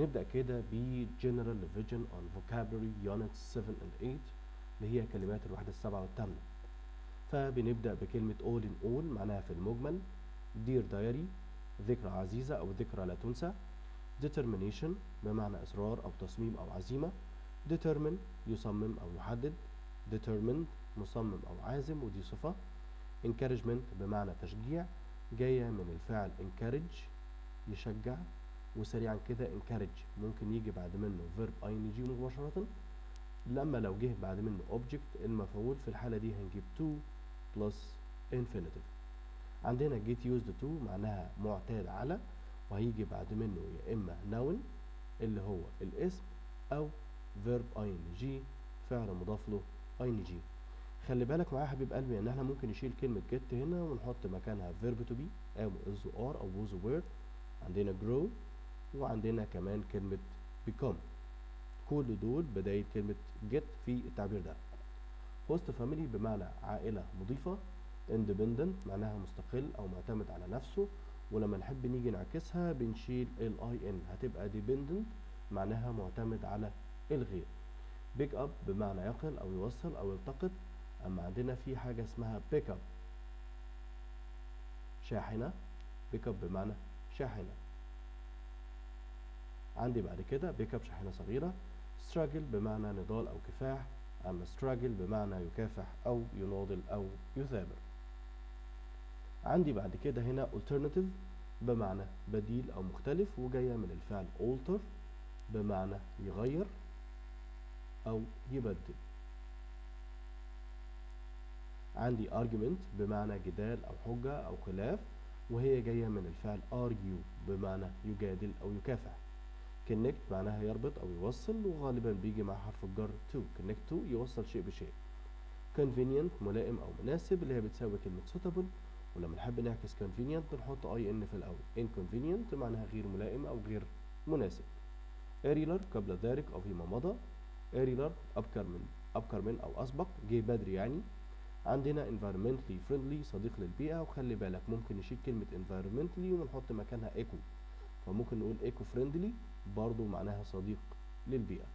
نبدأ كده ب General Revision on Vocabulary Units 7 and 8 اللي هي كلمات الوحدة السابعة والثامنة. فبنبدأ بكلمة all in all معناها في المجمل. Dear Diary ذكرى عزيزة أو ذكرى لا تنسى. Determination بمعنى إصرار أو تصميم أو عزيمة. Determine يصمم أو يحدد. Determined مصمم أو عازم ودي صفة. Encouragement بمعنى تشجيع، جاية من الفعل encourage يشجع. وسريعا كده encourage ممكن يجي بعد منه verb ing مباشرة. لما لو جه بعد منه object المفعول في الحالة دي هنجيب to plus infinitive. عندنا get used to معناها معتاد على، وهيجي بعد منه يا إما noun اللي هو الاسم أو verb ing فعل مضاف له ing. خلي بالك معايا يا حبيب قلبي ان احنا ممكن نشيل كلمة get هنا ونحط مكانها verb to be أو is or أو was were. عندنا grow وعندنا كمان كلمة become، كل دول بداية كلمة get في التعبير ده. host family بمعنى عائلة مضيفة. independent معناها مستقل أو معتمد على نفسه، ولما نحب نيجي نعكسها بنشيل ال in هتبقى dependent معناها معتمد على الغير. pick up بمعنى يقل أو يوصل أو يلتقط. أما عندنا في حاجة اسمها pick up شاحنة. pick up بمعنى شاحنة. عندي بعد كده pick up شاحنة صغيرة. struggle بمعنى نضال أو كفاح، أما struggle بمعنى يكافح أو يناضل أو يثابر. عندي بعد كده هنا alternative بمعنى بديل أو مختلف، وجاية من الفعل alter بمعنى يغير أو يبدل. عندي argument بمعنى جدال أو حجة أو خلاف، وهي جاية من الفعل argue بمعنى يجادل أو يكافح. connect معناها يربط أو يوصل، وغالبا بيجي مع حرف الجر to. connect to يوصل شيء بشيء. convenient ملائم أو مناسب اللي هي بتساوي كلمة suitable، ولما نحب نعكس convenient بنحط in في الأول. inconvenient معناها غير ملائم أو غير مناسب. earlier قبل ذلك أو فيما مضى. earlier أبكر من أو أسبق، جه بدري يعني. عندنا environmentally friendly صديق للبيئة، وخلي بالك ممكن نشيل كلمة environmentally ونحط مكانها eco، فممكن نقول eco friendly برضو معناها صديق للبيئة.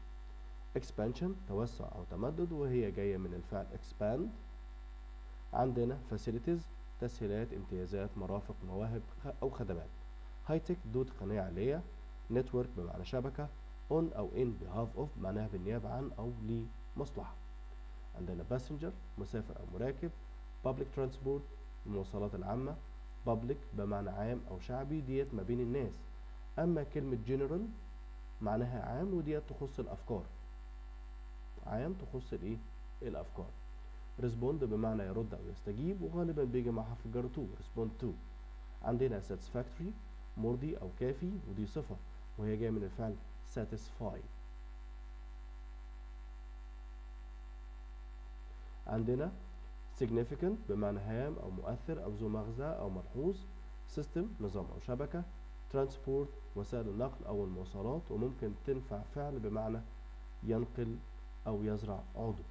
expansion توسع أو تمدد، وهي جاية من الفعل expand. عندنا facilities تسهيلات امتيازات مرافق مواهب أو خدمات. high tech ذو تقنية عالية. network بمعنى شبكة. on أو in behalf of معناها بالنيابة عن أو لمصلحة. عندنا passenger مسافر أو مراكب. public transport المواصلات العامة. public بمعنى عام أو شعبي، ديت ما بين الناس. أما كلمة general معناها عام، وديت تخص الأفكار، عام تخص الأفكار. respond بمعنى يرد أو يستجيب، وغالبا بيجي مع حرف الجر to. respond to. عندنا satisfactory مرضي أو كافي، ودي صفة وهي جاية من الفعل satisfy. عندنا significant بمعنى هام أو مؤثر أو ذو مغزى أو ملحوظ. system نظام أو شبكة. transport وسائل النقل أو المواصلات، وممكن تنفع فعل بمعنى ينقل أو يزرع عضو.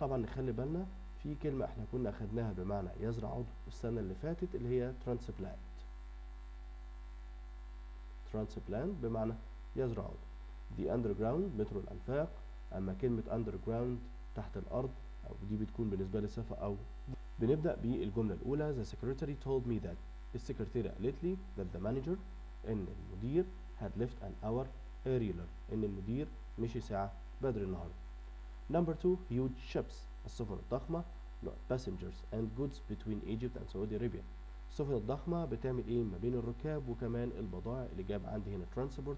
طبعا نخلي بالنا في كلمة احنا كنا أخدناها بمعنى يزرع عضو السنة اللي فاتت اللي هي transplant. transplant بمعنى يزرع عضو. the underground مترو الأنفاق، أما كلمة underground تحت الأرض أو دي بتكون بالنسبة لي صفة أو. بنبدأ بالجملة الأولى. the secretary told me that السكرتيرة قالت لي that the manager إن المدير had left an hour earlier إن المدير مشي ساعة بدري النهاردة. number 2 huge ships السفن الضخمة passengers and goods between Egypt and Saudi Arabia. السفن الضخمة بتعمل إيه ما بين الركاب وكمان البضائع، اللي جاب عندي هنا transport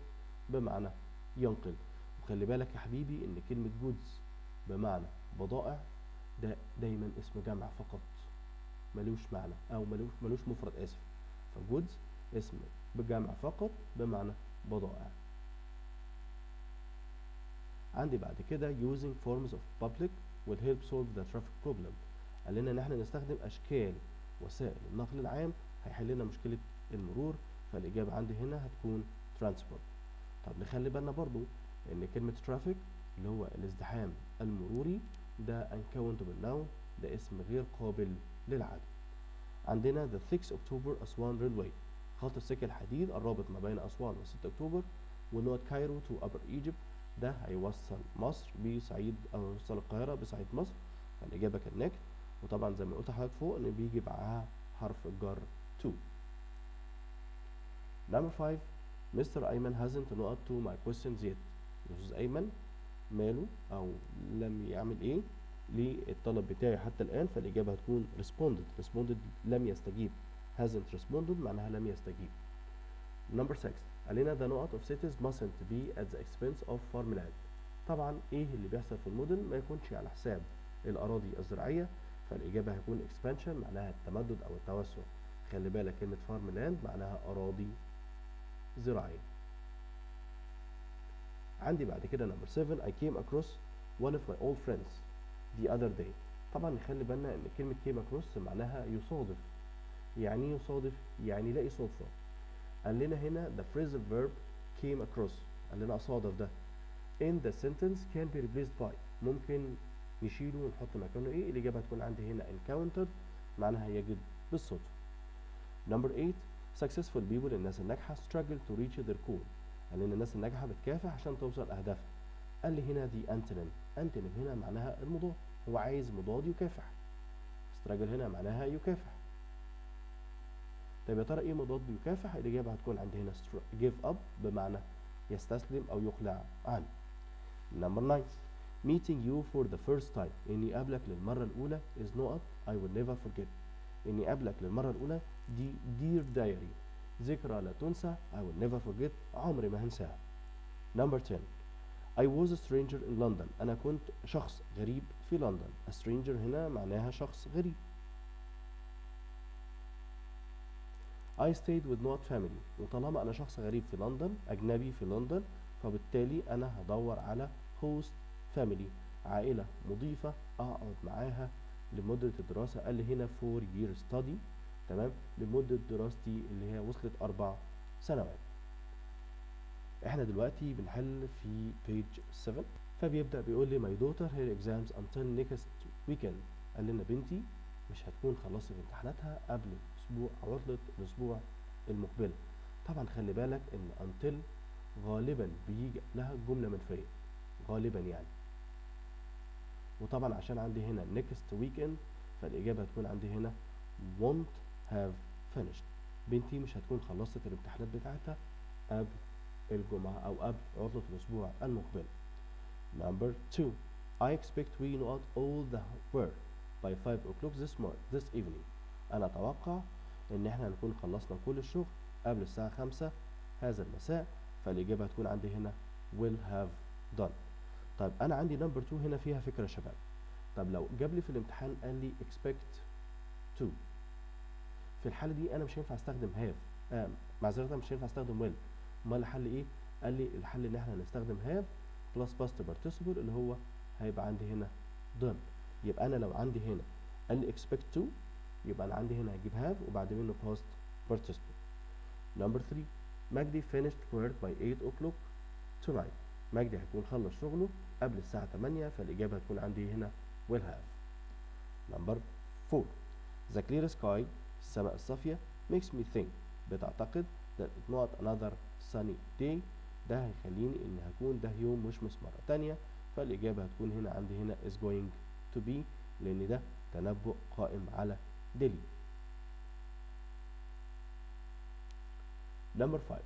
بمعنى ينقل. وخلي بالك يا حبيبي إن كلمة goods بمعنى بضائع ده دايما اسم جمع فقط، ملوش معنى أو ملوش مفرد آسف. فجودز اسم بجمع فقط بمعنى بضائع. عندي بعد كده using forms of public will help solve the traffic problem. قال لنا ان احنا نستخدم اشكال وسائل النقل العام هيحل لنا مشكلة المرور، فالاجابة عندي هنا هتكون transport. طب نخلي بالنا برضو ان كلمة traffic اللي هو الازدحام المروري ده uncountable noun، ده اسم غير قابل للعد. عندنا the 6 أكتوبر أسوان railway خط السكة الحديد الرابط ما بين أسوان و 6 أكتوبر ونوت كايرو تو upper Egypt ده هيوصل مصر بصعيد أو يوصل القاهرة بصعيد مصر، فالإجابة connect. وطبعا زي ما قلت لحضرتك فوق إن بيجي معاها حرف الجر to. Number 5 Mr. أيمن hasn't not to my questions yet. الأستاذ أيمن ماله أو لم يعمل إيه للطلب بتاعي حتى الآن، فالإجابة هتكون responded لم يستجيب. hasn't responded معناها لم يستجيب. Number 6 قال لنا the نقط of cities mustn't be at the expense of farmland. طبعا إيه اللي بيحصل في المدن ما يكونش على حساب الأراضي الزراعية، فالإجابة هيكون expansion معناها التمدد أو التوسع. خلي بالك كلمة farmland معناها أراضي زراعية. عندي بعد كده number 7 I came across one of my old friends the other day. طبعا نخلي بالنا ان كلمة came across معناها يصادف. يعني ايه يصادف؟ يعني يلاقي صدفة. قال لنا هنا the phrasal verb came across، قال لنا أصادف ده. in the sentence can be replaced by، ممكن نشيله ونحط مكانه ايه؟ الإجابة هتكون عندي هنا encountered معناها يجد بالصدفة. number 8 successful people الناس الناجحة struggle to reach their goal. قال لنا الناس الناجحة بتكافح عشان توصل أهدافها. قال لي هنا دي antonym هنا معناها المضاد، هو عايز مضاد يكافح. struggle هنا معناها يكافح. طيب يا ترى ايه مضاد يكافح؟ الإجابة هتكون عندي هنا give up بمعنى يستسلم أو يقلع عنه. number 9 meeting you for the first time إني أقابلك للمرة الأولى is not I will never forget. إني أقابلك للمرة الأولى دي dear diary ذكرى لا تنسى I will never forget عمري ما هنساها. number 10 I was a stranger in London. أنا كنت شخص غريب في لندن. a stranger هنا معناها شخص غريب. I stayed with not family. وطالما أنا شخص غريب في لندن أجنبي في لندن، فبالتالي أنا هدور على host family عائلة مضيفة أقعد معاها لمدة الدراسة. قال لي هنا 4 year study تمام، لمدة دراستي اللي هي وصلت 4 سنوات. احنا دلوقتي بنحل في page 7، فبيبدأ بيقول لي my daughter her exams until next weekend. قال لنا بنتي مش هتكون خلصت امتحاناتها قبل اسبوع عطلة الاسبوع المقبل. طبعا خلي بالك ان until غالبا بيجي لها جملة منفية غالبا يعني، وطبعا عشان عندي هنا next weekend فالإجابة هتكون عندي هنا won't have finished. بنتي مش هتكون خلصت الامتحانات بتاعتها قبل الجمعة أو قبل عطلة الأسبوع المقبل. number 2 I expect we not all the work by 5 o'clock this evening. أنا أتوقع إن إحنا هنكون خلصنا كل الشغل قبل الساعة 5 هذا المساء، فالإجابة هتكون عندي هنا will have done. طيب أنا عندي number 2 هنا فيها فكرة يا شباب. طب لو جاب لي في الامتحان قال لي expect to، في الحالة دي أنا مش هينفع أستخدم have، معذرة مش هينفع أستخدم will. أمال الحل إيه؟ قال لي الحل إن إحنا هنستخدم have plus past participle اللي هو هيبقى عندي هنا done. يبقى أنا لو عندي هنا قال لي expect to يبقى أنا عندي هنا هجيب have وبعد منه past participle. number 3 مجدي finished work by 8 o'clock tonight. مجدي هيكون خلص شغله قبل الساعة 8، فالإجابة هتكون عندي هنا will have. number 4 the clear sky السماء الصافية makes me think بتعتقد that it's not another sunny day. ده هيخليني ان هكون ده يوم مشمس مرة تانية، فالإجابة هتكون هنا عندي هنا is going to be لأن ده تنبؤ قائم على ديلي. number 5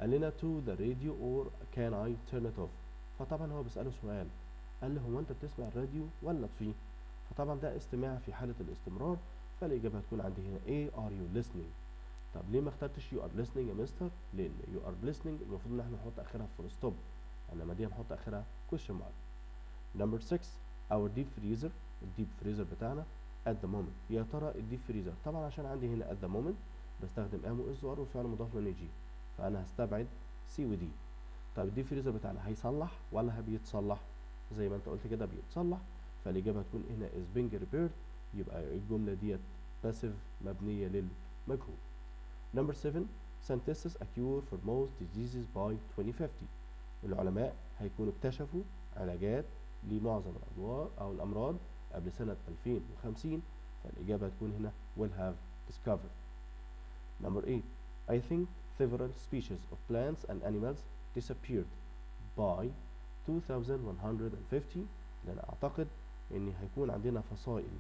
قال لنا to the radio or can I turn it off. فطبعا هو بيسأله سؤال، قال له هو انت بتسمع الراديو ولا تطفيه؟ فطبعا ده استماع في حالة الاستمرار، فالإجابة هتكون عندي هنا A are you listening. طب ليه ما اخترتش you are listening يا مستر؟ لأن you are listening المفروض إن احنا نحط آخرها full stop، إنما دي هنحط آخرها question mark. number 6 our deep freezer الديب فريزر بتاعنا at the moment. يا ترى الديب فريزر طبعا عشان عندي هنا at the moment بستخدم am و is و are والفعل مضاف من يجي، فأنا هستبعد C و D. طب الديب فريزر بتاعنا هيصلح ولا بيتصلح؟ زي ما انت قلت كده بيتصلح، فالإجابة هتكون هنا is being repaired، يبقى الجملة ديت passive مبنية للمجهول. number 7 scientists a cure for most diseases by 2050. العلماء هيكونوا اكتشفوا علاجات لمعظم الأدوار أو الأمراض قبل سنة 2050، فالإجابة هتكون هنا will have discovered. number 8 I think several species of plants and animals disappeared by 2150. لأن أعتقد إن هيكون عندنا فصائل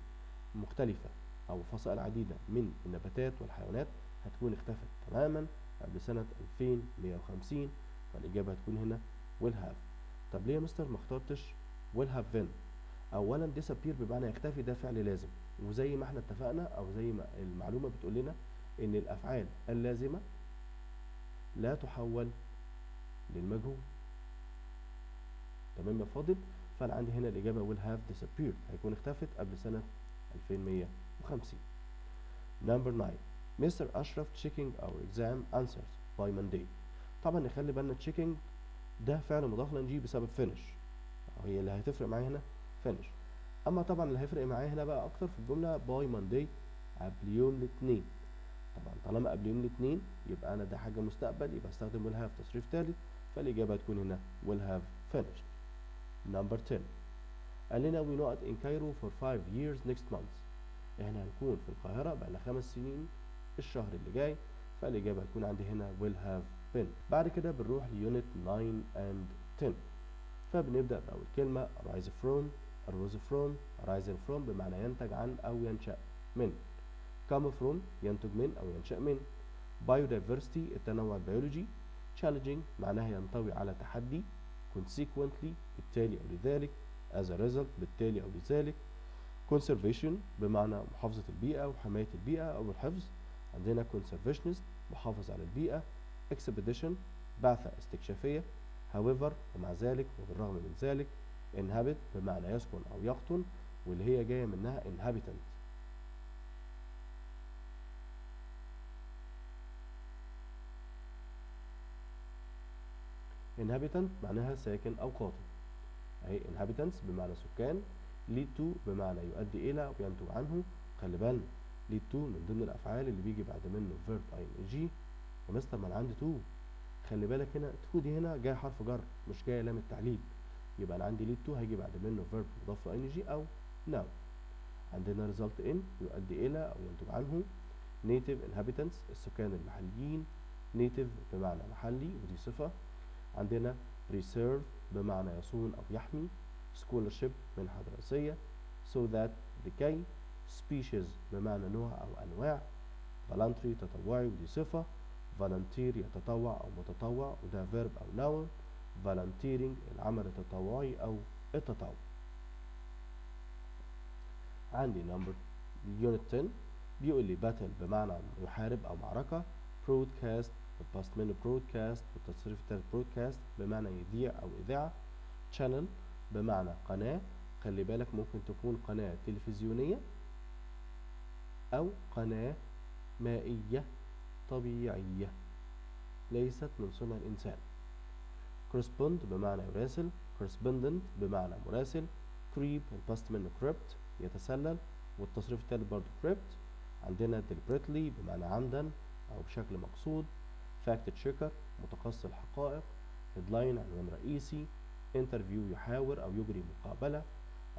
مختلفة أو فصائل عديدة من النباتات والحيوانات هتكون اختفت تماما قبل سنة 2150. فالإجابة هتكون هنا will have. طب ليه يا مستر ما اخترتش will have been؟ أولا disappear بمعنى يختفي، ده فعل لازم، وزي ما احنا اتفقنا أو زي ما المعلومة بتقول لنا إن الأفعال اللازمة لا تحول للمجهول. تمام يا فاضل؟ فأنا عندي هنا الإجابة will have disappeared، هيكون اختفت قبل سنة 2150. Number 9. Mr. Ashraf checking our exam answers by Monday. طبعا نخلي بالنا checking ده فعل مضاف لنجي بسبب finish، هي اللي هتفرق معايا هنا finish. أما طبعا اللي هيفرق معايا هنا بقى أكتر في الجملة by Monday قبل يوم الاثنين. طبعا طالما قبل يوم الاثنين يبقى أنا ده حاجة مستقبل، يبقى استخدم will have تصريف ثالث، فالإجابة هتكون هنا will have finished. Number 10. قال لنا we not in Cairo for 5 years next month. احنا هنكون في القاهرة بقى لنا 5 سنين الشهر اللي جاي، فالإجابة هتكون عندي هنا will have been. بعد كده بنروح ليونت 9 and 10. فبنبدأ بأول كلمة arise from، arose from، arising from بمعنى ينتج عن أو ينشأ من. come from ينتج من أو ينشأ من. biodiversity التنوع البيولوجي. challenging معناها ينطوي على تحدي. consequently بالتالي أو لذلك. as a result بالتالي أو لذلك. conservation بمعنى محافظة البيئة وحماية البيئة أو الحفظ. عندنا conservationist محافظ على البيئة. expedition بعثة استكشافية. however ومع ذلك وبالرغم من ذلك. inhabit بمعنى يسكن أو يقطن، واللي هي جاية منها inhabitant. inhabitant معناها ساكن أو قاطن، أهي inhabitants بمعنى سكان. lead to بمعنى يؤدي إلى أو ينتج عنه. خلي بالنا lead to من ضمن الأفعال اللي بيجي بعد منه verb ing. ومستر ما أنا عندي to، خلي بالك هنا to دي هنا جاي حرف جر مش جاي لام التعليل، يبقى أنا عندي lead to هيجي بعد منه verb مضاف ing أو noun. عندنا result in يؤدي إلى أو ينتج عنه. native inhabitants السكان المحليين. native بمعنى محلي ودي صفة. عندنا preserve بمعنى يصون أو يحمي. scholarship منحة دراسية. so that لكي. species بمعنى نوع أو أنواع. voluntary تطوعي ودي صفة. volunteer يتطوع أو متطوع وده verb أو noun. volunteering العمل التطوعي أو التطوع. عندي number unit 10 بيقول لي battle بمعنى يحارب أو معركة. broadcast الباست منه broadcast والتصريف الثالث broadcast بمعنى يذيع أو إذاعة. channel بمعنى قناة، خلي بالك ممكن تكون قناة تلفزيونية أو قناة مائية طبيعية ليست من صنع الإنسان. correspond بمعنى يراسل. correspondent بمعنى مراسل. creep الباست منه crept يتسلل والتصريف الثالث برضه crept. عندنا deliberately بمعنى عمدا أو بشكل مقصود. fact checker متقصي الحقائق. headline عنوان رئيسي. interview يحاور أو يجري مقابلة.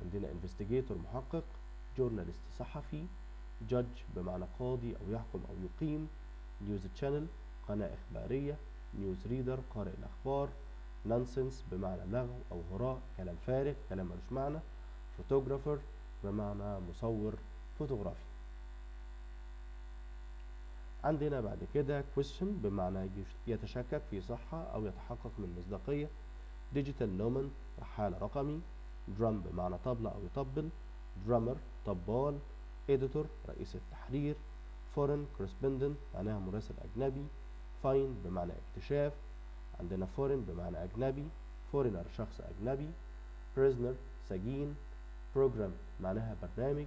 عندنا investigator محقق. journalist صحفي. judge بمعنى قاضي أو يحكم أو يقيم. news channel قناة إخبارية. news reader قارئ الأخبار. nonsense بمعنى لغو أو هراء كلام فارغ كلام ملوش معنى. photographer بمعنى مصور فوتوغرافي. عندنا بعد كده question بمعنى يتشكك في صحة أو يتحقق من مصداقية. digital nomen رحال رقمي. drum بمعنى طبلة أو يطبل. drummer طبال. editor رئيس التحرير. foreign correspondent معناها مراسل أجنبي. find بمعنى اكتشاف. عندنا foreign بمعنى أجنبي. foreigner شخص أجنبي. prisoner سجين. program معناها برنامج.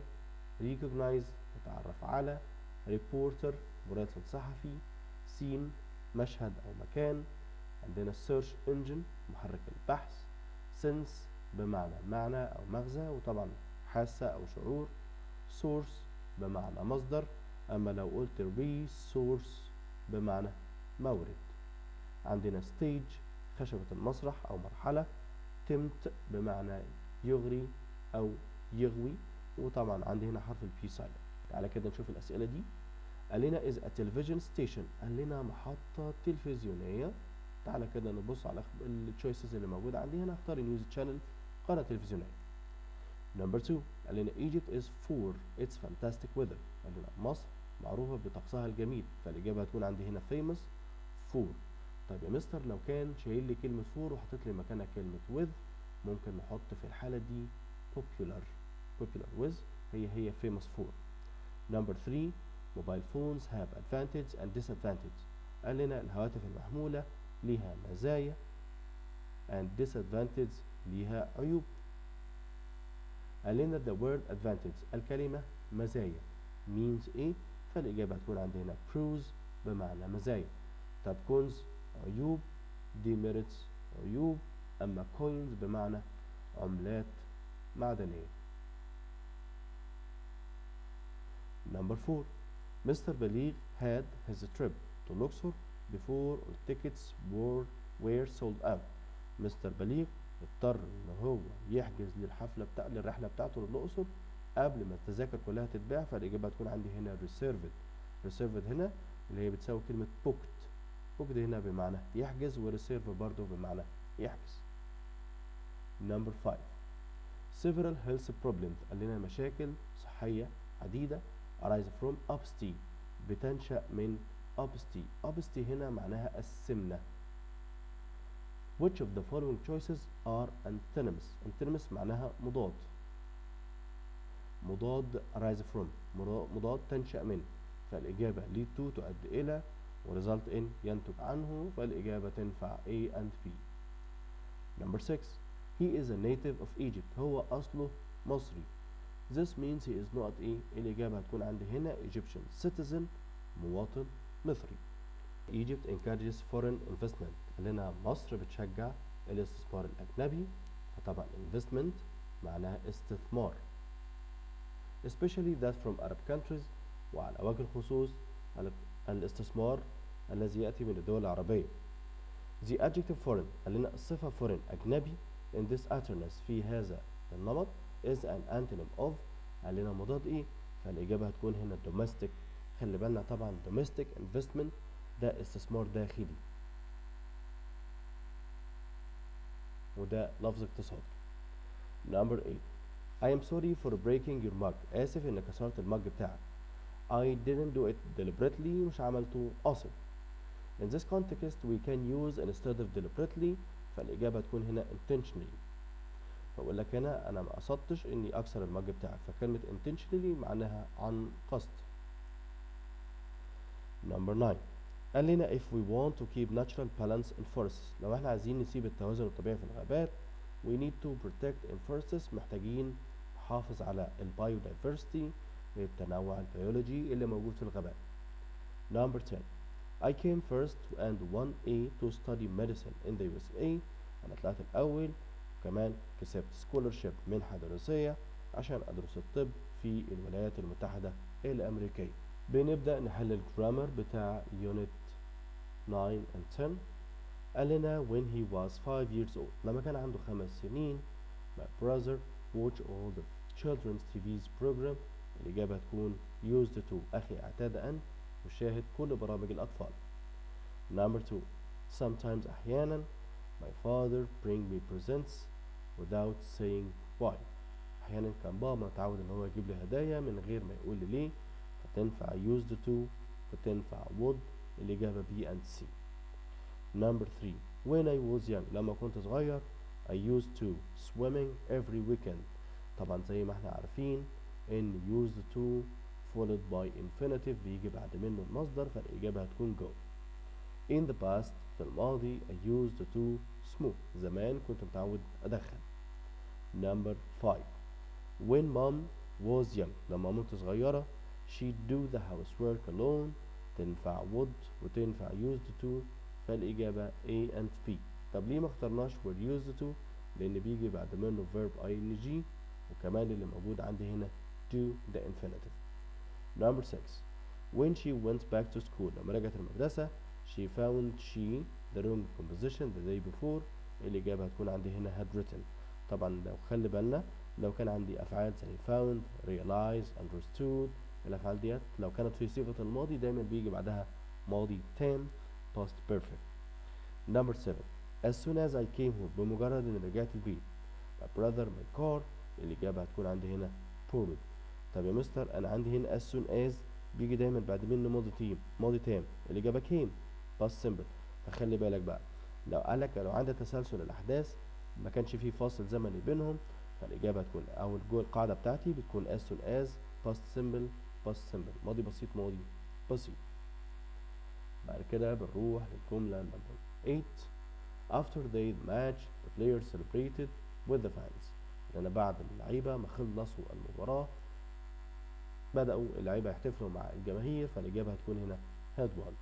recognize يتعرف على. reporter مراسل صحفي. scene مشهد أو مكان. عندنا search engine محرك البحث. sense بمعنى معنى أو مغزى وطبعا حاسة أو شعور. source بمعنى مصدر، أما لو قلت resource بمعنى مورد. عندنا stage خشبة المسرح أو مرحلة. tempt بمعنى يغري أو يغوي، وطبعا عندي هنا حرف البي silent. تعالى كده نشوف الأسئلة دي. قال لنا is a television station، قال لنا محطة تلفزيونية تعالى كده نبص على التشويسز اللي موجودة عندي هنا. اختار نيوز تشانل، قناة تلفزيونية. نمبر 2 قال لنا Egypt is for its fantastic weather. قال لنا مصر معروفة بطقسها الجميل، فالإجابة هتكون عندي هنا famous for. طيب يا مستر لو كان شايل لي كلمة for وحطيت لي مكانها كلمة with، ممكن نحط في الحالة دي popular with هي famous for. نمبر 3 mobile phones have advantage and disadvantage. قال لنا الهواتف المحمولة ليها مزايا and disadvantage ليها عيوب. قال لنا the word advantage الكلمة مزايا means ايه؟ فالإجابة هتكون عندي هنا pros بمعنى مزايا. طب cons عيوب، demerits عيوب، أما coins بمعنى عملات معدنية. Number 4 Mr. Baligh had his trip to Luxor before all tickets were sold out. مستر بليغ اضطر ان هو يحجز للرحلة بتاعته للأقصر قبل ما التذاكر كلها تتباع، فالإجابة هتكون عندي هنا reserved هنا اللي هي بتساوي كلمة booked هنا بمعنى يحجز، وريسيرف برضه بمعنى يحجز. Number 5 several health problems قال لنا مشاكل صحية عديدة arise from obesity بتنشأ من obesity هنا معناها السمنة. Which of the following choices are antonyms معناها مضاد arise from مضاد تنشأ من، فالإجابة lead to تؤدي إلى، result in ينتج عنه، فالإجابة تنفع A and B. Number 6 he is a native of Egypt هو أصله مصري. This means he is not إيه؟ الإجابة هتكون عندي هنا Egyptian citizen مواطن مصري. Egypt encourages foreign investment. قال لنا مصر بتشجع الاستثمار الأجنبي، فطبعا investment معناها استثمار. Especially that from Arab countries وعلى وجه الخصوص الاستثمار الذي يأتي من الدول العربية. The adjective foreign قال لنا الصفة foreign أجنبي in this utterance في هذا النمط is an antonym of قال لنا مضاد إيه؟ فالإجابة هتكون هنا domestic. خلي بالنا طبعا domestic investment ده استثمار داخلي وده لفظ اقتصادي. Number 8 I am sorry for breaking your mug. آسف إن كسرت المج بتاعك. I didn't do it deliberately مش عملته قاصد. In this context we can use instead of deliberately فالإجابة تكون هنا intentionally. فأقول لك هنا أنا ما قصدتش إني أكسر المج بتاعك، فكلمة intentionally معناها عن قصد. Number 9 قال لنا if we want to keep natural balance in forests لو احنا عايزين نسيب التوازن الطبيعي في الغابات we need to protect in forests محتاجين نحافظ على biodiversity التنوع البيولوجي اللي موجود في الغابات. Number 10 I came first and won A to study medicine in the USA. أنا طلعت الأول وكمان كسبت scholarship منحة دراسية عشان أدرس الطب في الولايات المتحدة الأمريكية. بنبدأ نحل الجرامر بتاع unit 9 and 10. قال لنا when he was 5 years old لما كان عنده 5 سنين my brother watched all the children's TV's program. الإجابة هتكون used to أخي اعتاد أن يشاهد كل برامج الأطفال. Number 2 sometimes أحيانا my father bring me presents without saying why. أحيانا كان بابا متعود إن هو يجيب لي هدايا من غير ما يقول لي ليه، فتنفع used to وتنفع would. الإجابة B and C. Number 3 when I was young لما كنت صغير I used to swimming every weekend. طبعا زي ما احنا عارفين إن used to followed by infinitive بيجي بعد منه المصدر، فالإجابة هتكون go. In the past في الماضي I used to smoke زمان كنت متعود أدخن. Number 5 when mom was young لما مامتي صغيرة she'd do the housework alone. تنفع would وتنفع used to، فالإجابة A and B. طب ليه ما اخترناش were used to؟ لأن بيجي بعد منه verb ing وكمان اللي موجود عندي هنا do the infinitive. Number 6 when she went back to school لما رجعت المدرسة she found the wrong composition the day before. الإجابة هتكون عندي هنا had written. طبعا لو خلي بالنا لو كان عندي أفعال زي found realize understood الأفعال ديت لو كانت في صيغة الماضي دايما بيجي بعدها ماضي تام past perfect. Number 7. As soon as I came home. بمجرد إن رجعت البيت. My brother my car. الإجابة هتكون عندي هنا borrowed. طب يا مستر أنا عندي هنا as soon as بيجي دايما بعد منه ماضي تام. الإجابة came past simple. فخلي بالك بقى لو قالك لو عندك تسلسل الأحداث ما كانش فيه فاصل زمني بينهم فالإجابة هتكون أو القاعدة بتاعتي بتكون as soon as past simple ماضي بسيط ماضي بسيط. بعد كده بنروح للجملة نمبر 8. After the match the players celebrated with the fans. لأن بعد اللعيبة ما خلصوا المباراة بدأوا اللعيبة يحتفلوا مع الجماهير فالإجابة هتكون هنا had won.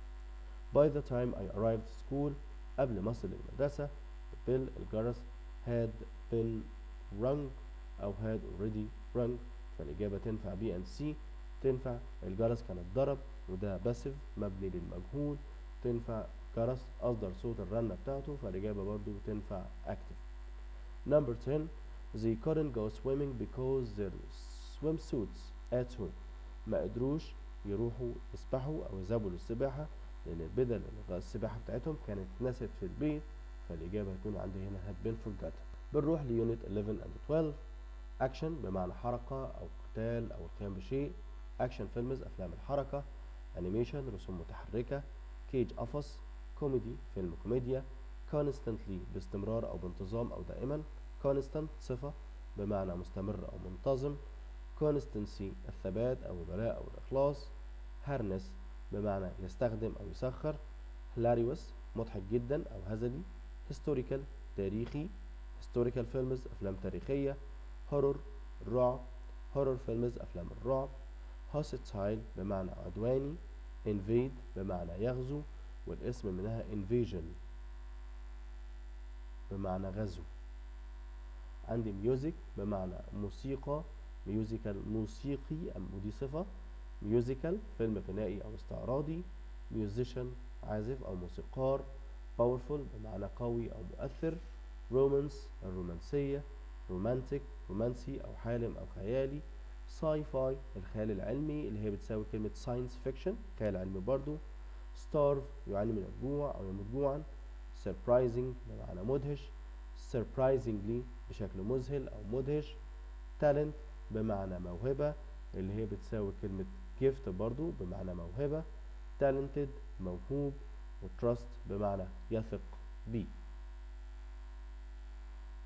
By the time I arrived to school قبل ما أصل المدرسة الجرس had been rung أو had already rung فالإجابة تنفع B and C. تنفع الجرس كان اتضرب وده باسيف مبني للمجهول تنفع جرس أصدر صوت الرنة بتاعته فالإجابة برضو تنفع active. Number 10. They couldn't go swimming because their swimsuits at home. ما قدروش يروحوا يسبحوا أو يذهبوا للسباحة لأن البدل السباحة بتاعتهم كانت اتنست في البيت فالإجابة هتكون عندي هنا had been forgotten. بنروح ليونت 11 and 12. أكشن بمعنى حركة أو قتال أو القيام بشيء. أكشن فيلمز أفلام الحركة. أنيميشن رسوم متحركة. كيج قفص. كوميدي فيلم كوميديا. constantly باستمرار أو بانتظام أو دائما. constant صفة بمعنى مستمر أو منتظم. constancy الثبات أو الولاء أو الإخلاص. harness بمعنى يستخدم أو يسخر. hilarious مضحك جدا أو هزلي. historical تاريخي. historical films أفلام تاريخية. horror الرعب. horror films أفلام الرعب. hostile بمعنى عدواني. invade بمعنى يغزو والاسم منها invasion بمعنى غزو. عندي music بمعنى موسيقى. musical موسيقي ودي صفة. musical فيلم غنائي أو استعراضي. musician عازف أو موسيقار. powerful بمعنى قوي أو مؤثر. romance الرومانسية. romantic رومانسي أو حالم أو خيالي. sci-fi الخيال العلمي اللي هي بتساوي كلمة science fiction خيال علمي برضو. starve يعاني من الجوع أو يموت جوعا. surprising بمعنى مدهش. surprisingly بشكل مذهل أو مدهش. talent بمعنى موهبة اللي هي بتساوي كلمة gift برضو بمعنى موهبة. talented موهوب. وtrust بمعنى يثق بيه.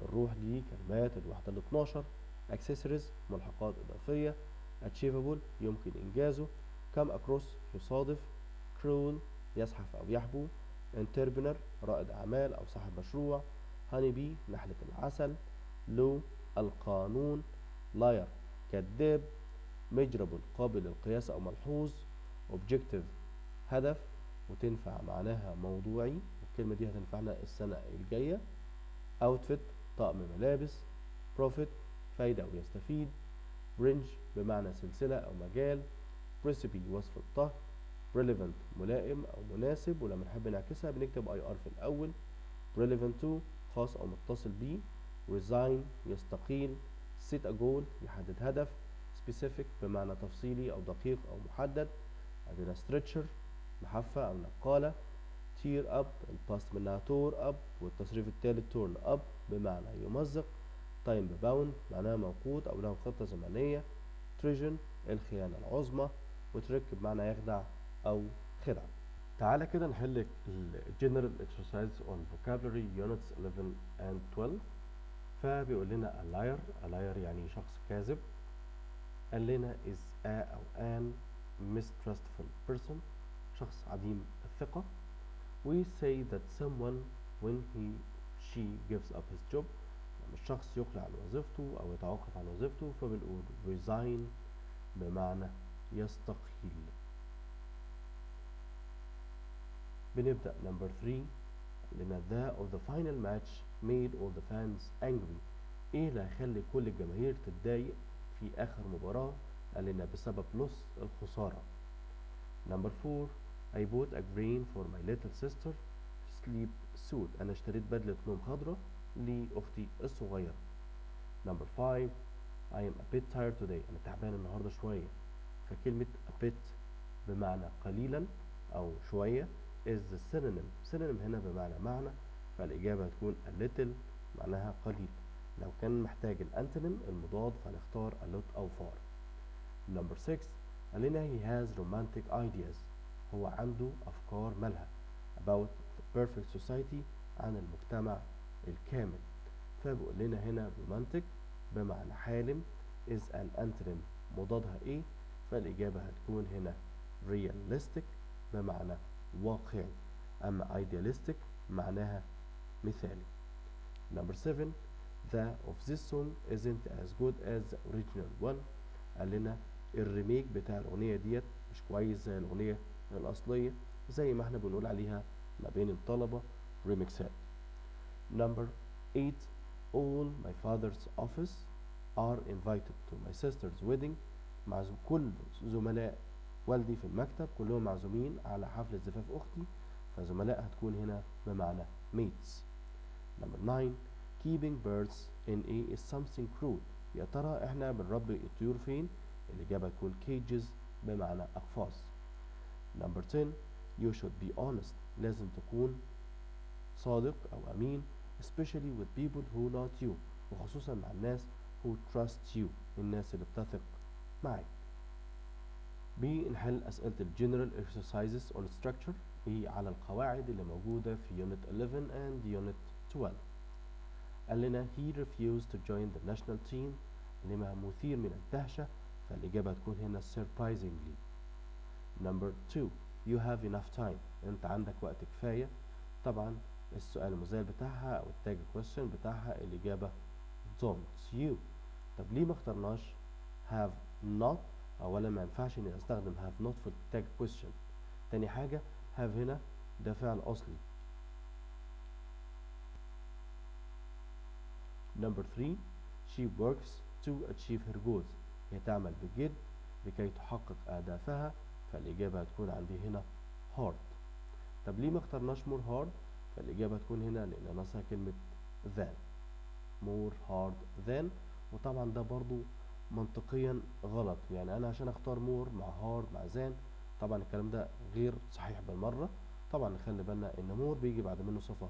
نروح لكلمات الوحدة ال 12. accessories ملحقات إضافية. achievable يمكن إنجازه. come across يصادف. cruel يزحف أو يحبو. entrepreneur رائد أعمال أو صاحب مشروع. honey bee نحلة العسل. law القانون. liar كذاب. measurable قابل للقياس أو ملحوظ. objective هدف وتنفع معناها موضوعي والكلمة دي هتنفعنا السنة الجاية. outfit طقم ملابس. profit فايدة أو يستفيد. range بمعنى سلسلة أو مجال. recipe وصف الطهي. relevant ملائم أو مناسب ولما نحب نعكسها بنكتب IR في الأول. relevant to خاص أو متصل بيه. resign يستقيل. set a goal يحدد هدف. specific بمعنى تفصيلي أو دقيق أو محدد. عندنا stretcher محفة أو نقالة. tear up الباست منها tore up والتصريف الثالث turn up بمعنى يمزق. time bound معناها موقوت أو له خطة زمنية. treason الخيانة العظمى. وترك بمعنى يخدع أو خدع. تعالى كده نحل general exercise on vocabulary units 11 and 12. فبيقول لنا a liar يعني شخص كاذب. قال لنا is a أو an mistrustful person شخص عديم الثقة. we say that someone when she gives up his job لما الشخص يقلع عن وظيفته أو يتوقف عن وظيفته فبنقول resign بمعنى يستقيل. بنبدأ number 3 لأن the of the final match made all the fans angry. إيه اللي هيخلي كل الجماهير تتضايق في آخر مباراة؟ قال لنا بسبب نص الخسارة. number 4 I bought a green for my little sister sleep suit. أنا اشتريت بدلة نوم خضراء لأختي الصغيرة. number 5 I am a bit tired today. أنا تعبان النهاردة شوية. فكلمة a bit بمعنى قليلا أو شوية is the synonym. synonym هنا بمعنى فالإجابة هتكون a little معناها قليل. لو كان محتاج الأنتونيم المضاد فنختار a lot أو far. Number 6 قال لنا he has romantic ideas. هو عنده أفكار مالها about the perfect society عن المجتمع الكامل. فبقول لنا هنا romantic بمعنى حالم is an antonym مضادها ايه؟ فالإجابة هتكون هنا realistic بمعنى واقعي. أما idealistic معناها مثالي. Number 7 the of this song isn't as good as the original one. قال لنا الريميك بتاع الأغنية ديت مش كويس زي الأغنية الأصلية، زي ما احنا بنقول عليها ما بين الطلبة ريميكسات. Number 8 all my father's office are invited to my sister's wedding. كل زملاء والدي في المكتب كلهم معزومين على حفلة زفاف أختي، فزملاء هتكون هنا بمعنى mates. Number 9 keeping birds in a is something cruel. يا ترى احنا بنربي الطيور فين؟ الإجابة تكون cages بمعنى أقفاص. Number 10 you should be honest. لازم تكون صادق أو أمين especially with people who not you. وخصوصا مع الناس who trust you. الناس اللي بتثق معك. بنحل أسئلة الجنرال exercises on structure على القواعد اللي موجودة في unit 11 and unit 12. قال لنا he refused to join the national team لما مثير من الدهشة، فالإجابة تكون هنا surprisingly. Number 2 you have enough time. أنت عندك وقت كفاية. طبعا السؤال المزايل بتاعها أو التاج question بتاعها الإجابة don't you. طب ليه ما اخترناش have not؟ أولا ما ينفعش إني أستخدم have not في التاج question. تاني حاجة have هنا ده فعل أصلي. Number 3 she works to achieve her goals. هي تعمل بجد لكي تحقق أهدافها، فالإجابة هتكون عندي هنا hard. طب ليه ما اخترناش more hard؟ فالإجابة تكون هنا لأن ناقصها كلمة than. more hard than. وطبعا ده برضو منطقيا غلط، يعني أنا عشان أختار more مع hard مع than طبعا الكلام ده غير صحيح بالمرة. طبعا نخلي بالنا إن more بيجي بعد منه صفة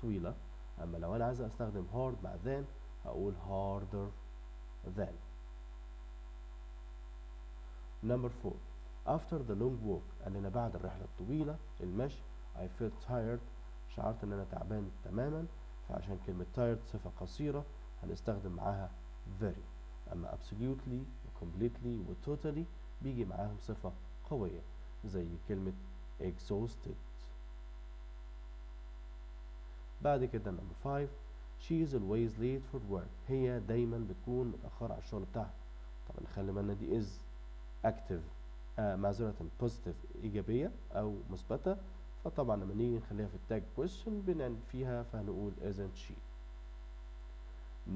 طويلة، أما لو أنا عايز أستخدم hard مع than هقول harder than. Number 4 after the long walk. قال لنا بعد الرحلة الطويلة المشي I felt tired. شعرت ان انا تعبان تماما، فعشان كلمة tired صفة قصيرة هنستخدم معاها very. اما absolutely و completely و totally بيجي معاهم صفة قوية زي كلمة exhausted. بعد كده number 5 she is always late for work. هي دايما بتكون متأخرة على الشغل بتاعها. طبعا نخلي بالنا دي is active معذرة positive إيجابية أو مثبتة، فطبعا لما نيجي نخليها في التاج question بنعمل فيها فهنقول isn't she.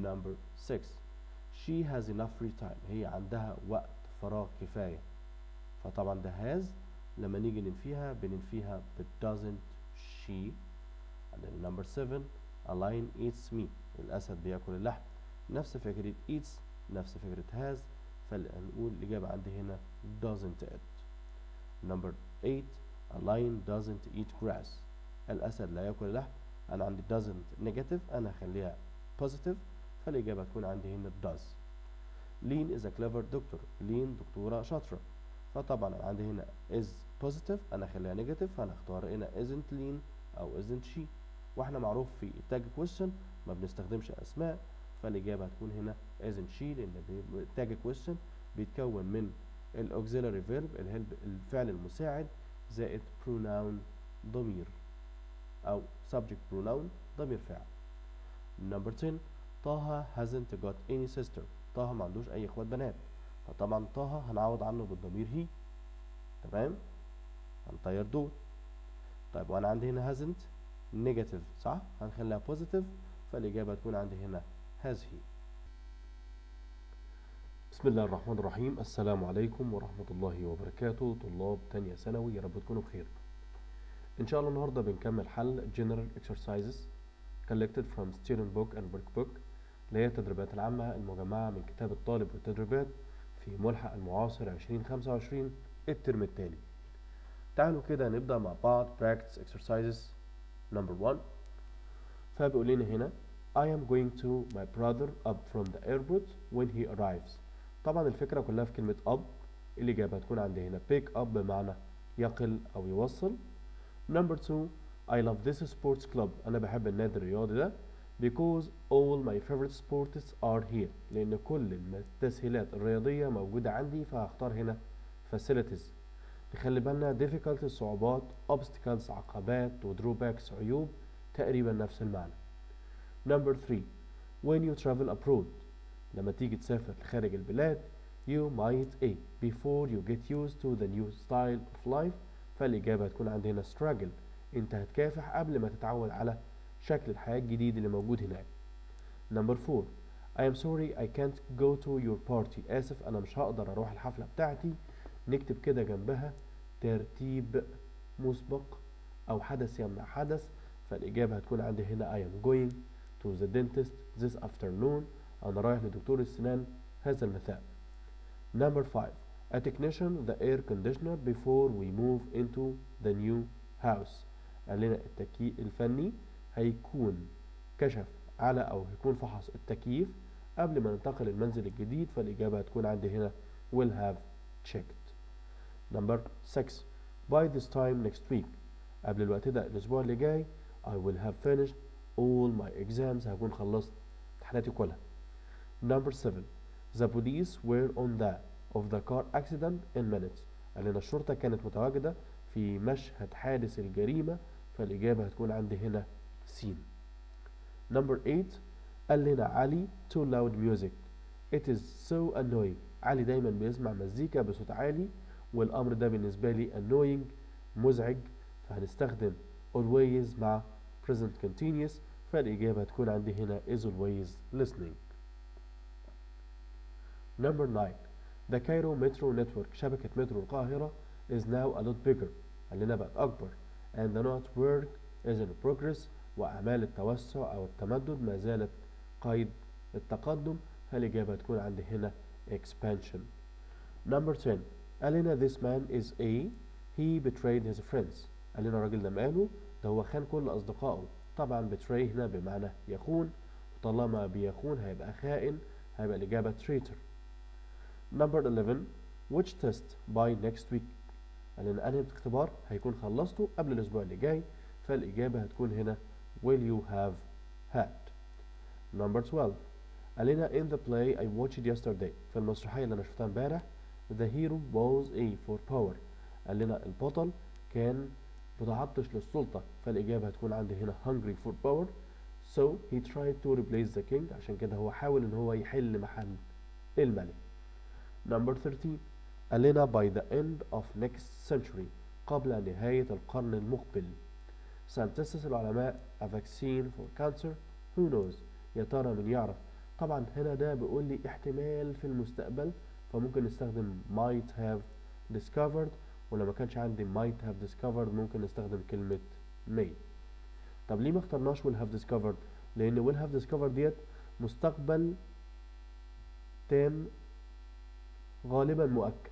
Number 6 she has enough free time. هي عندها وقت فراغ كفاية، فطبعا ده has لما نيجي ننفيها بننفيها ب doesn't she. And then number 7 a lion eats meat. الأسد بياكل اللحم. نفس فكرة eats نفس فكرة has، فنقول الإجابة عندي هنا doesn't eat. Number 8 a lion doesn't eat grass. الأسد لا يأكل اللحم. أنا عندي doesn't negative، أنا هخليها positive، فالإجابة تكون عندي هنا does. Lean is a clever doctor. Lean دكتورة شاطرة، فطبعا أنا عندي هنا is positive أنا هخليها negative، فهنختار هنا isn't lean أو isn't she. واحنا معروف في التاج question ما بنستخدمش أسماء، فالإجابة هتكون هنا isn't she، لأن التاج question بيتكون من الauxiliary verb الفعل المساعد زائد pronoun ضمير أو subject pronoun ضمير فاعل. Number 10 طه hasn't got any sister. طه ما عندوش أي إخوات بنات، فطبعا طه هنعوض عنه بالضمير هي. تمام، هنطير دول. طيب وأنا عندي هنا hasn't negative صح، هنخليها positive، فالإجابة تكون عندي هنا has he. بسم الله الرحمن الرحيم. السلام عليكم ورحمة الله وبركاته. طلاب تانية ثانوي، يا رب تكونوا بخير. إن شاء الله النهاردة بنكمل حل General Exercises collected from Student Book and Workbook اللي هي التدريبات العامة المجمعة من كتاب الطالب والتدريبات في ملحق المعاصر 2025 الترم التالي. تعالوا كده نبدأ مع بعض practice exercises number 1. فبيقول لنا هنا I am going to my brother up from the airport when he arrives. طبعا الفكرة كلها في كلمة up. الإجابة هتكون عندي هنا pick up بمعنى يقل أو يوصل. Number 2 I love this sports club. أنا بحب النادي الرياضي ده because all my favorite sports are here. لأن كل التسهيلات الرياضية موجودة عندي فهختار هنا facilities. نخلي بالنا difficult صعوبات obstacles عقبات drawbacks عيوب تقريبا نفس المعنى. Number 3 when you travel abroad لما تيجي تسافر خارج البلاد you might before you get used to the new style of life. فالإجابة هتكون عندنا struggle. انت هتكافح قبل ما تتعود على شكل الحياة الجديد اللي موجود هناك. Number 4 I am sorry I can't go to your party. آسف أنا مش هقدر أروح الحفلة بتاعتي. نكتب كده جنبها ترتيب مسبق أو حدث يمنع حدث. فالإجابة هتكون عندي هنا I am going to the dentist this afternoon. أنا رايح لدكتور السنان هذا المساء. Number 5 a technician the air conditioner before we move into the new house. قال لنا الفني هيكون كشف على أو هيكون فحص التكييف قبل ما ننتقل المنزل الجديد. فالإجابة هتكون عندي هنا will have checked. Number 6 by this time next week. قبل الوقت ده الأسبوع اللي جاي I will have finished all my exams. هكون خلصت امتحاناتي كلها. Number 7 the police were on the car accident in minutes. قال لنا الشرطة كانت متواجدة في مشهد حادث الجريمة. فالإجابة هتكون عندي هنا C. Number 8 قال لنا علي too loud music. It is so annoying. علي دايما بيسمع مزيكا بصوت عالي والأمر ده بالنسبة لي annoying مزعج. فهنستخدم always مع present continuous. فالإجابة هتكون عندي هنا is always listening. Number 9 the Cairo Metro Network. شبكة مترو القاهرة is now a lot bigger. قال لنا بقت أكبر and the network is in progress. وأعمال التوسع أو التمدد ما زالت قيد التقدم. فالإجابة تكون عندي هنا expansion. Number 10 قال لنا this man is he betrayed his friends. قال لنا الراجل ده ماله ده هو خان كل أصدقائه. طبعا betray هنا بمعنى يخون وطالما بيخون هيبقى خائن هيبقى الإجابة traitor. Number 11 which test by next week. قال لنا أنهي اختبار هيكون خلصته قبل الأسبوع اللي جاي. فالإجابة هتكون هنا will you have had. Number 12 قال لنا in the play I watched yesterday. في المسرحية اللي أنا شفتها امبارح the hero was for power. قال لنا البطل كان متعطش للسلطة. فالإجابة هتكون عندي هنا hungry for power. so he tried to replace the king. عشان كده هو حاول إن هو يحل محل الملك. Number 13 قال لنا by the end of next century. قبل نهاية القرن المقبل. scientists العلماء a vaccine for cancer. who knows يا ترى من يعرف. طبعا هنا ده بيقول لي احتمال في المستقبل فممكن نستخدم might have discovered. ولو ما كانش عندي might have discovered ممكن نستخدم كلمة may. طب ليه ما اخترناش will have discovered؟ لأن will have discovered ديت مستقبل تام غالبا مؤكد.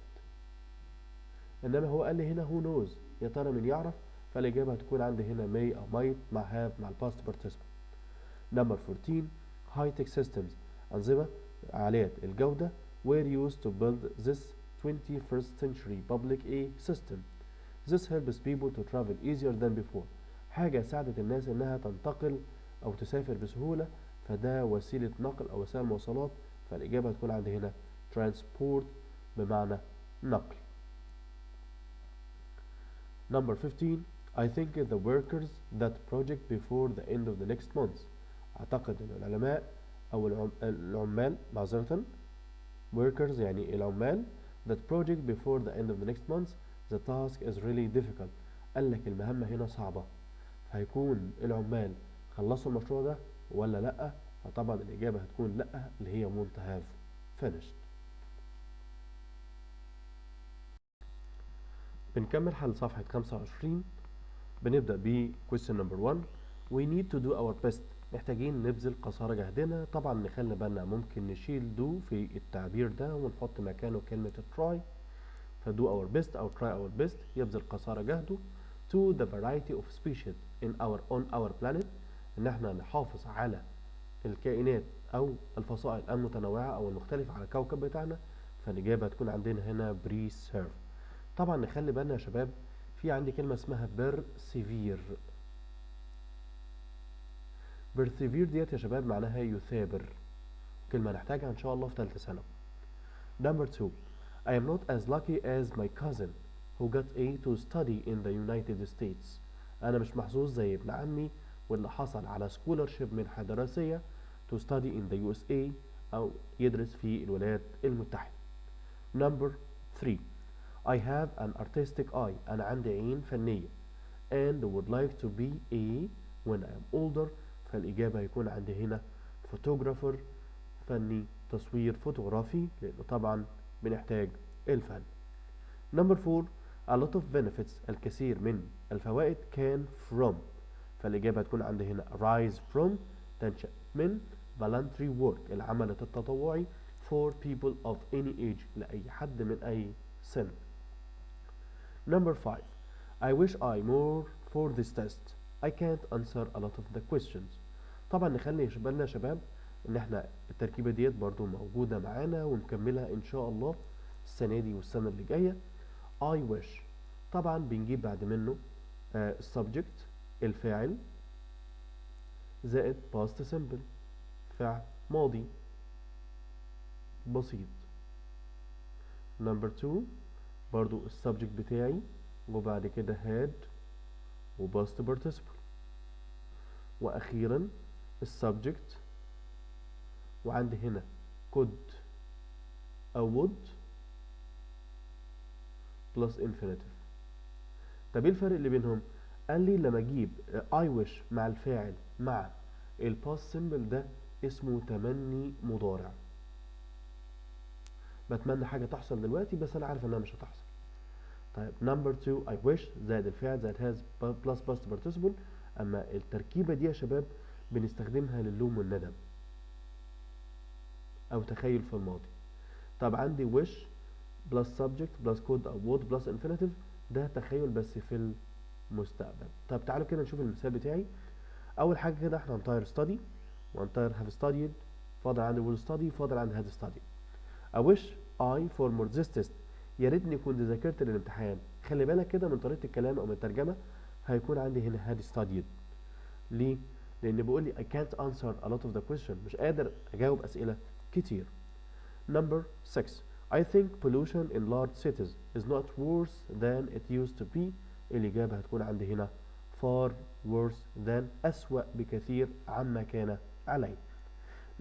إنما هو قال لي هنا who knows يا ترى من يعرف. فالإجابة هتكون عندي هنا may أو might مع have مع past participle. Number 14 high tech systems. أنظمة عالية الجودة were used to build this 21st century public system. This helps people to travel easier than before. حاجة ساعدت الناس إنها تنتقل أو تسافر بسهولة. فده وسيلة نقل أو وسائل مواصلات. فالإجابة هتكون عندي هنا transport بمعنى نقل. Number 15 I think the workers that project before the end of the next month. أعتقد أن العلماء أو العمال معذرة workers يعني العمال that project before the end of the next month the task is really difficult. قال لك المهمة هنا صعبة. هيكون العمال خلصوا المشروع ده ولا لأ؟ فطبعا الإجابة هتكون لأ اللي هي won't have finished. بنكمل حل صفحة 25. بنبدأ ب question number 1 we need to do our best. محتاجين نبذل قصارى جهدنا. طبعا نخلي بالنا ممكن نشيل do في التعبير ده ونحط مكانه كلمة try فdo our best أو try our best يبذل قصارى جهده to the variety of species on our planet إن احنا نحافظ على الكائنات أو الفصائل المتنوعة أو المختلفة على الكوكب بتاعنا. فالإجابة هتكون عندنا هنا preserve. طبعا نخلي بالنا يا شباب في عندي كلمة اسمها persevere. persevere ديت يا شباب معناها يثابر، كلمة نحتاجها إن شاء الله في ثالثة ثانوي. Number 2 I am not as lucky as my cousin who got A to study in the United States. أنا مش محظوظ زي ابن عمي واللي حصل على scholarship منحة دراسية to study in the USA أو يدرس في الولايات المتحدة. Number 3 I have an artistic eye. أنا عندي عين فنية and would like to be a when I am older. فالإجابة هيكون عندي هنا photographer، فني تصوير فوتوغرافي، لأنه طبعا بنحتاج الفن. Number 4 a lot of benefits. الكثير من الفوائد can from. فالإجابة هتكون عندي هنا arise from، تنشأ من voluntary work العمل التطوعي for people of any age لأي حد من أي سن. Number 5 I wish I more for this test. I can't answer a lot of the questions. طبعا نخلي بالنا يا شباب ان احنا التركيبة ديت برضو موجودة معانا ونكملها ان شاء الله السنة دي والسنة اللي جاية. I wish طبعا بنجيب بعد منه subject الفاعل زائد past simple فعل ماضي بسيط. Number 2 برضو السبجكت بتاعي وبعد كده had وباست participle، واخيرا السبجكت وعندي هنا could او would plus infinitive. طب ايه الفرق اللي بينهم؟ قال لي لما اجيب I wish مع الفاعل مع الباست سيمبل ده اسمه تمني مضارع، بتمنى حاجة تحصل دلوقتي بس انا عارف انها مش هتحصل. طيب number 2 I wish زائد الفعل زائد has plus past participle. اما التركيبة دي يا شباب بنستخدمها للوم والندم او تخيل في الماضي. طب عندي wish plus subject plus could او would plus infinitive ده تخيل بس في المستقبل. طب تعالوا كده نشوف المثال بتاعي. اول حاجة كده احنا هنطير study وهنطير have studied، فاضل عندي will study، فاضل عندي had studied. I wish I for more this test. يا ريتني كنت ذاكرت للامتحان. خلي بالك كده من طريقة الكلام او من الترجمة هيكون عندي هنا had studied. ليه؟ لان بيقول لي I can't answer a lot of the question. مش قادر اجاوب اسئلة كتير. Number 6 I think pollution in large cities is not worse than it used to be. الإجابة هتكون عندي هنا far worse than، أسوأ بكثير عما كان عليه.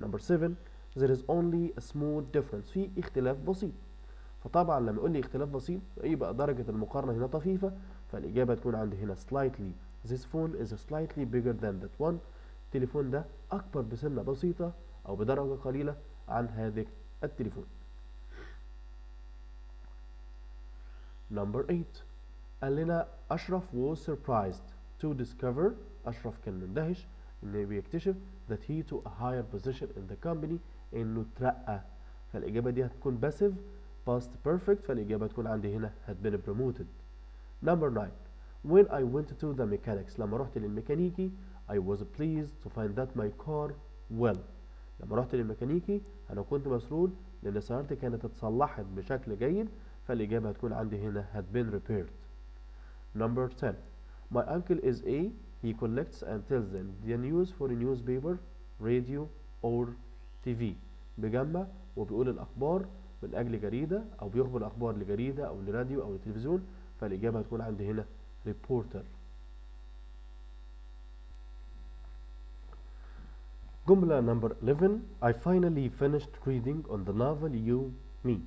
Number 7 there is only a small difference. في اختلاف بسيط. فطبعا لما يقول لي اختلاف بسيط يبقى درجة المقارنة هنا طفيفة، فالإجابة تكون عندي هنا slightly. This phone is slightly bigger than that one. التليفون ده أكبر بسنة بسيطة أو بدرجة قليلة عن هذا التليفون. Number 8 قال لنا أشرف was surprised to discover. أشرف كان مندهش إنه بيكتشف that he took a higher position in the company، إنه ترقى. فالإجابة دي هتكون passive past perfect، فالإجابة هتكون عندي هنا had been promoted. Number 9 when I went to the mechanics. لما رحت للميكانيكي I was pleased to find that my car well. لما رحت للميكانيكي أنا كنت مسرور لأن سيارتي كانت اتصلحت بشكل جيد، فالإجابة هتكون عندي هنا had been repaired. Number 10 my uncle is a he collects and tells them the news for a newspaper radio or TV. بيجمع وبيقول الأخبار من أجل جريدة أو بيخبر الأخبار لجريدة أو لراديو أو لتلفزيون، فالإجابة هتكون عندي هنا reporter. جملة number 11 I finally finished reading on the novel you me.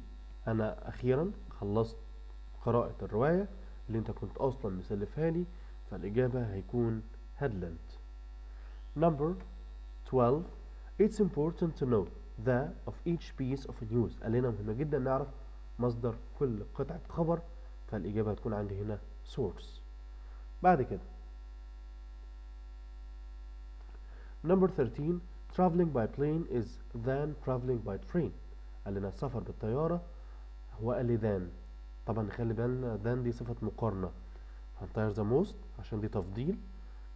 أنا أخيرا خلصت قراءة الرواية اللي أنت كنت أصلا مسلفها لي، فالإجابة هيكون Headland. Number 12 It's important to know the of each piece of news. قال لنا مهم جدا نعرف مصدر كل قطعة خبر، فالإجابة هتكون عندي هنا source. بعد كده Number 13 traveling by plane is than traveling by train. قال لنا السفر بالطيارة هو قال لي than طبعا نخلي بالنا than دي صفة مقارنة، هنطير the most عشان دي تفضيل.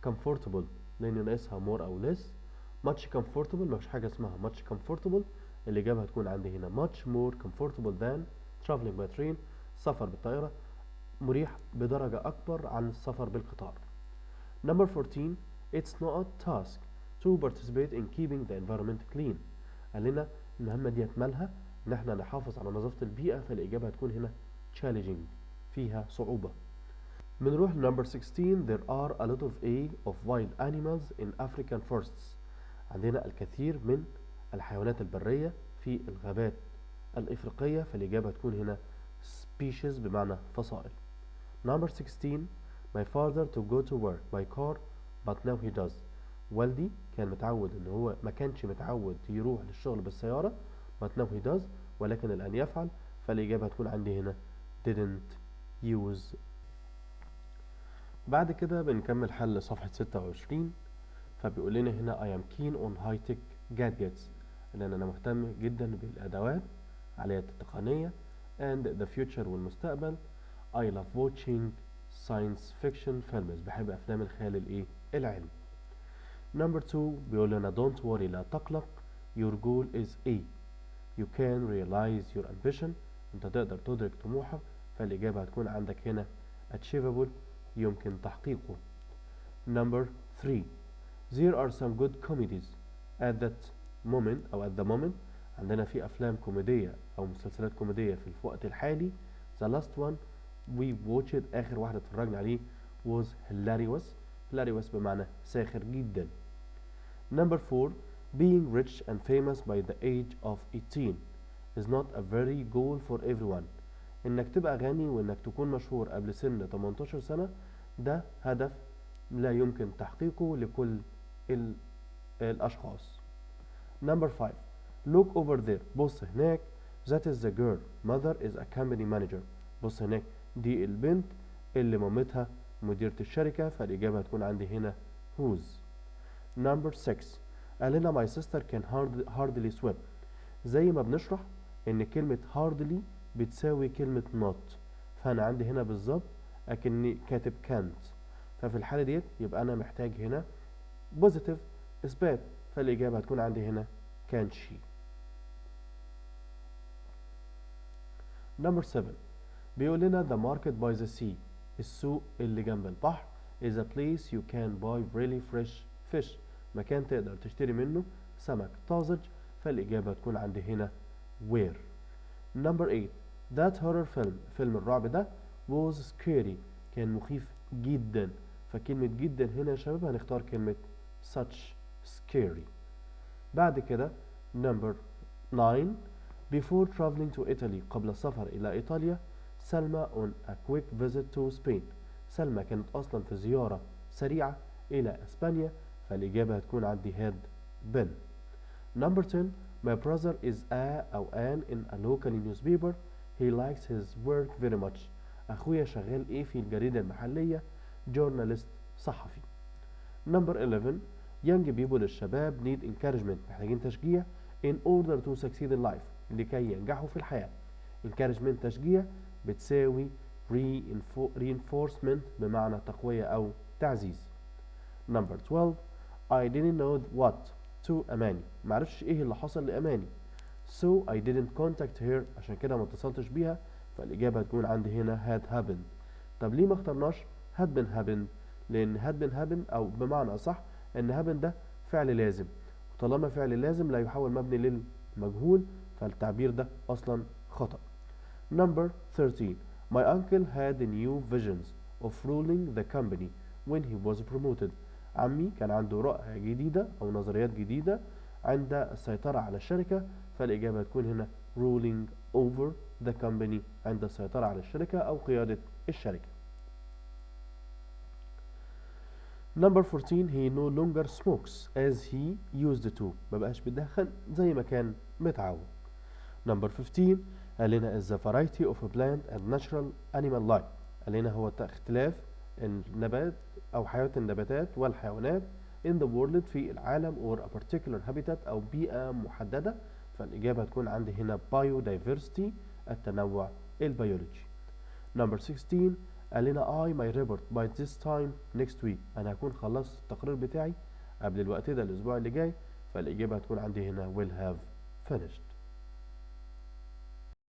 comfortable لأن ناقصها more أو less. much comfortable مفيش حاجة اسمها much comfortable، الإجابة هتكون عندي هنا much more comfortable than traveling by train، سفر بالطائرة مريح بدرجة أكبر عن السفر بالقطار. Number 14 it's not a task to participate in keeping the environment clean. قال لنا المهمة ديت مالها إن احنا نحافظ على نظافة البيئة، فالإجابة هتكون هنا challenging فيها صعوبة. بنروح ل number 16 there are a lot of wild animals in African forests. عندنا الكثير من الحيوانات البرية في الغابات الإفريقية، فالإجابة هتكون هنا species بمعنى فصائل. Number 16 my father to go to work by car but now he does. والدي كان متعود ان هو ما كانش متعود يروح للشغل بالسيارة but now he does، ولكن الآن يفعل، فالإجابة هتكون عندي هنا didn't use. بعد كده بنكمل حل صفحة 26، فبيقول لنا هنا I am keen on high tech gadgets، لأن أنا مهتم جدا بالأدوات عالية التقنية and the future والمستقبل. I love watching science fiction films، بحب أفلام الخيال العلمي. Number 2 بيقول لنا don't worry لا تقلق your goal is A you can realize your ambition، أنت تقدر تدرك طموحك، فالإجابة هتكون عندك هنا achievable يمكن تحقيقه. Number 3 there are some good comedies at that moment أو at the moment، عندنا في أفلام كوميدية أو مسلسلات كوميدية في الوقت الحالي. the last one we watched آخر واحدة اتفرجنا عليه was hilarious بمعنى ساخر جدا. Number 4 being rich and famous by the age of 18 is not a very goal for everyone. إنك تبقى غني وإنك تكون مشهور قبل سن 18 سنة ده هدف لا يمكن تحقيقه لكل الأشخاص. Number 5 look over there بص هناك that is the girl mother is a company manager. بص هناك دي البنت اللي مامتها مديرة الشركة، فالإجابة هتكون عندي هنا whose. Number 6 قال لنا my sister can hardly swim. زي ما بنشرح إن كلمة hardly بتساوي كلمة not، فأنا عندي هنا بالظبط أكني كاتب can't، ففي الحالة ديت يبقى أنا محتاج هنا positive إثبات، فالإجابة هتكون عندي هنا can she. Number 7 بيقول لنا the market by the sea، السوق اللي جنب البحر is a place you can buy really fresh fish، مكان تقدر تشتري منه سمك طازج، فالإجابة هتكون عندي هنا where. Number 8 that horror film فيلم الرعب ده was scary كان مخيف جدا، فكلمة جدا هنا يا شباب هنختار كلمة such scary. بعد كده Number 9 before traveling to Italy قبل السفر إلى إيطاليا سلمى on a quick visit to Spain. سلمى كانت أصلا في زيارة سريعة إلى إسبانيا، فالإجابة هتكون عندي had been. Number 10 my brother is a أو an in a local newspaper he likes his work very much. أخويا شغال في الجريدة المحلية journalist صحفي. Number 11 young people الشباب need encouragement محتاجين تشجيع in order to succeed in life لكي ينجحوا في الحياة. encouragement تشجيع بتساوي reinforcement بمعنى تقوية أو تعزيز. Number 12 I didn't know what to أماني، معرفش إيه اللي حصل لأماني so I didn't contact her عشان كده ما اتصلتش بيها، فالإجابة هتكون عندي هنا had happened. طب ليه ما اخترناش had been happened؟ لأن had been happened أو بمعنى أصح إن happened ده فعل لازم، وطالما فعل لازم لا يحول مبني للمجهول، فالتعبير ده أصلا خطأ. Number 13 My uncle had new visions of ruling the company when he was promoted. عمي كان عنده رؤى جديدة أو نظريات جديدة عند السيطرة على الشركة، فالإجابة هتكون هنا ruling over the company عند السيطرة على الشركة أو قيادة الشركة. Number 14 he no longer smokes as he used to، مبقاش بيدخن زي ما كان متعود. Number 15 قال لنا is the variety of a plant and natural animal life. قال لنا هو اختلاف النبات أو حياة النباتات والحيوانات in the world في العالم or a particular habitat أو بيئة محددة، فالإجابة هتكون عندي هنا biodiversity التنوع البيولوجي. Number 16 قال لنا I my report by this time next week. أنا هكون خلصت التقرير بتاعي قبل الوقت ده الأسبوع اللي جاي، فالإجابة هتكون عندي هنا will have finished.